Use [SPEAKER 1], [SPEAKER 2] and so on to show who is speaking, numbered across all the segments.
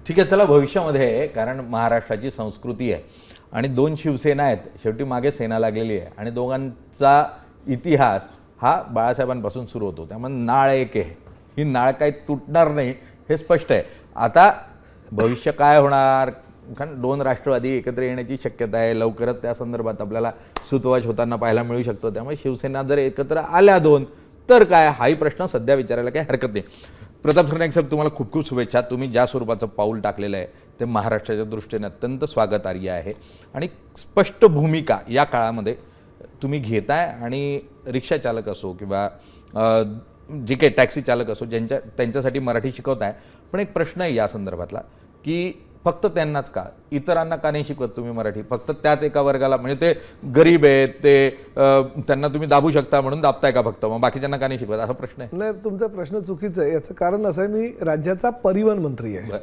[SPEAKER 1] ठीक आहे, चला भविष्यामध्ये, कारण महाराष्ट्राची संस्कृती आहे आणि दोन शिवसेना आहेत, शेवटी मागे सेना लागलेली आहे आणि दोघांचा इतिहास हा बाळासाहेबांपासून सुरू होतो, त्यामुळे नाळ एक आहे, ही नाळ काही तुटणार नाही हे स्पष्ट आहे. आता भविष्य काय होणार, कारण दोन राष्ट्रवादी एकत्र येण्याची शक्यता आहे, लवकरच त्या संदर्भात आपल्याला सुतवाच होताना पाहायला मिळू शकतो. त्यामुळे शिवसेना जर एकत्र आल्या दोन तर काय, हाही प्रश्न सध्या विचारायला काही हरकत नाही. प्रताप सरनाईक साहेब, तुम्हाला खूप खूप शुभेच्छा. तुम्ही ज्या स्वरूपाचं पाऊल टाकलेलं आहे ते महाराष्ट्राच्या दृष्टीने अत्यंत स्वागतार्ह आहे आणि स्पष्ट भूमिका या काळामध्ये तुम्ही घेताय आणि रिक्षा चालक असो किंवा जे काही टॅक्सी चालक असो त्यांच्यासाठी मराठी शिकवताय. पण एक प्रश्न आहे या संदर्भातला की फक्त त्यांनाच का, इतरांना का नाही शिकवत तुम्ही मराठी? फक्त त्याच एका वर्गाला, म्हणजे ते गरीब आहेत, ते त्यांना तुम्ही दाबू शकता म्हणून दाबताय का फक्त, मग बाकीच्यांना का नाही शिकवत, असा प्रश्न आहे?
[SPEAKER 2] नाही, तुमचा प्रश्न चुकीचा आहे. याचं कारण असं आहे, मी राज्याचा परिवहन मंत्री आहे.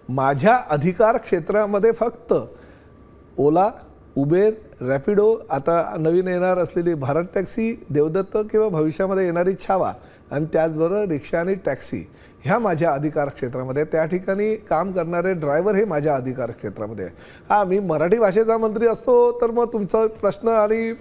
[SPEAKER 2] माझ्या अधिकार क्षेत्रामध्ये फक्त ओला, उबेर, रॅपिडो, आता नवीन येणार असलेली भारत टॅक्सी, देवदत्त किंवा भविष्यामध्ये येणारी छावा आणि त्याचबरोबर रिक्षा आणि टॅक्सी ह्या माझ्या अधिकार क्षेत्रामध्ये, त्या ठिकाणी काम करणारे ड्रायव्हर हे माझ्या अधिकार क्षेत्रामध्ये आहे. हा, मी मराठी भाषेचा मंत्री असतो तर मग तुमचा प्रश्न आणि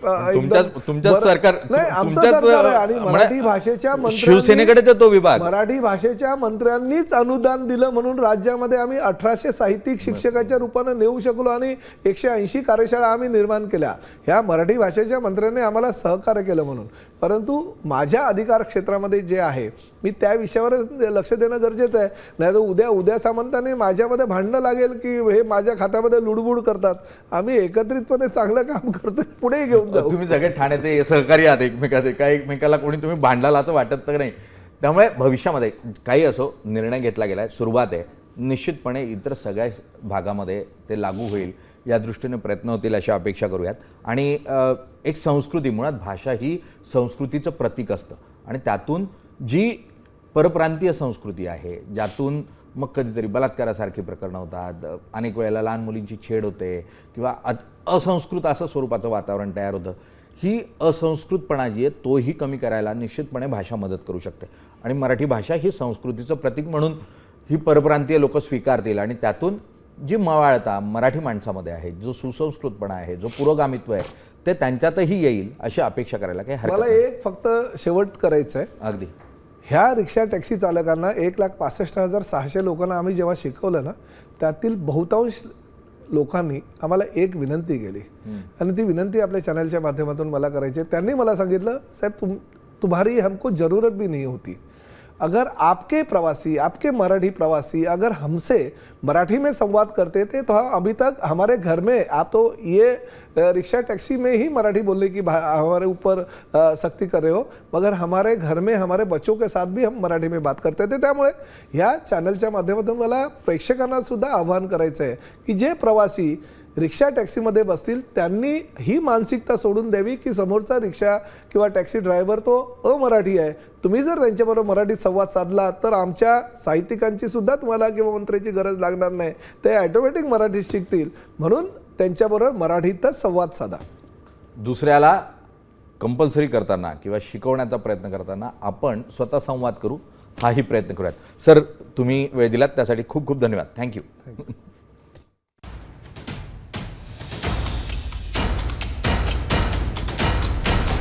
[SPEAKER 1] तुमच्या सरकार
[SPEAKER 2] नाही, आमचं सरकार आहे आणि मराठी भाषेच्या
[SPEAKER 1] शिवसेनेकडे तो विभाग,
[SPEAKER 2] मराठी भाषेच्या मंत्र्यांनीच अनुदान दिलं म्हणून राज्यामध्ये आम्ही 1800 साहित्यिक शिक्षकाच्या रूपाने नेऊ शकलो आणि 180 कार्यशाळा आम्ही निर्माण केल्या. ह्या मराठी भाषेच्या मंत्र्यांनी आम्हाला सहकार्य केलं म्हणून. परंतु माझ्या अधिकार क्षेत्रामध्ये जे आहे मी त्या विषयावरच लक्ष देणं गरजेचं आहे. नाही तर उद्या सामंतांनी माझ्यामध्ये भांडणं लागेल की हे माझ्या खात्यामध्ये लुडबुड करतात. आम्ही एकत्रितपणे चांगलं काम करतोय, पुढे घेऊन जाऊ.
[SPEAKER 1] तुम्ही सगळे ठाण्याचे सहकारी आहात एकमेकाचे, काही एकमेकाला कोणी तुम्ही भांडाल असं वाटत तर नाही. त्यामुळे भविष्यामध्ये काही असो निर्णय घेतला गेला आहे, सुरुवात आहे, निश्चितपणे इतर सगळ्या भागामध्ये ते लागू होईल या दृष्टीने प्रयत्न होतील अशी अपेक्षा करूयात. आणि एक संस्कृती, मुळात भाषा ही संस्कृतीचं प्रतीक असतं आणि त्यातून जी परप्रांतीय संस्कृती आहे, ज्यातून मग कधीतरी बलात्कारासारखी प्रकरणं होतात, अनेक वेळेला लहान मुलींची छेड होते किंवा असंस्कृत असं स्वरूपाचं वातावरण तयार होतं, ही असंस्कृतपणा जी आहे तोही कमी करायला निश्चितपणे भाषा मदत करू शकते. आणि मराठी भाषा ही संस्कृतीचं प्रतीक म्हणून ही परप्रांतीय लोक स्वीकारतील आणि त्यातून जी मवाळता मराठी माणसामध्ये आहे, जो सुसंस्कृतपणा आहे, जो पुरोगामित्व आहे, ते त्यांच्यातही येईल अशी अपेक्षा करायला काही हरकत नाही.
[SPEAKER 2] मला एक फक्त शेवट करायचं आहे.
[SPEAKER 1] अगदी,
[SPEAKER 2] ह्या रिक्षा टॅक्सी चालकांना 1,65,600 लोकांना आम्ही जेव्हा शिकवलं ना, त्यातील बहुतांश लोकांनी आम्हाला एक विनंती केली आणि ती विनंती आपल्या चॅनलच्या माध्यमातून मला करायची. त्यांनी मला सांगितलं, साहेब तुम्हारी हमको जरूरत भी नहीं होती. अगर आपके प्रवासी, आपके मराठी प्रवासी अगर हमसे मराठी में संवाद करते थे तो अभी तक हमारे घर में, आप तो ये रिक्शा टैक्सी में ही मराठी बोलने की हमारे ऊपर सख्ती कर रहे हो, मगर हमारे घर में हमारे बच्चों के साथ भी हम मराठी में बात करते थे. त्यामुळे ह्या चॅनलच्या माध्यमातून मला प्रेक्षकांना सुद्धा आव्हान करायचं आहे की जे प्रवासी रिक्षा टॅक्सीमध्ये बसतील त्यांनी ही मानसिकता सोडून द्यावी की समोरचा रिक्षा किंवा टॅक्सी ड्रायव्हर तो अमराठी आहे. तुम्ही जर त्यांच्याबरोबर मराठीत संवाद साधला तर आमच्या साहित्यिकांची सुद्धा तुम्हाला किंवा मंत्र्याची गरज लागणार नाही, ते ऑटोमॅटिक मराठीत शिकतील. म्हणून त्यांच्याबरोबर मराठीतच संवाद साधा.
[SPEAKER 1] दुसऱ्याला कंपल्सरी करताना किंवा शिकवण्याचा प्रयत्न करताना आपण स्वतः संवाद करू, हाही प्रयत्न करूयात. सर, तुम्ही वेळ दिलात त्यासाठी खूप खूप धन्यवाद. थँक्यू.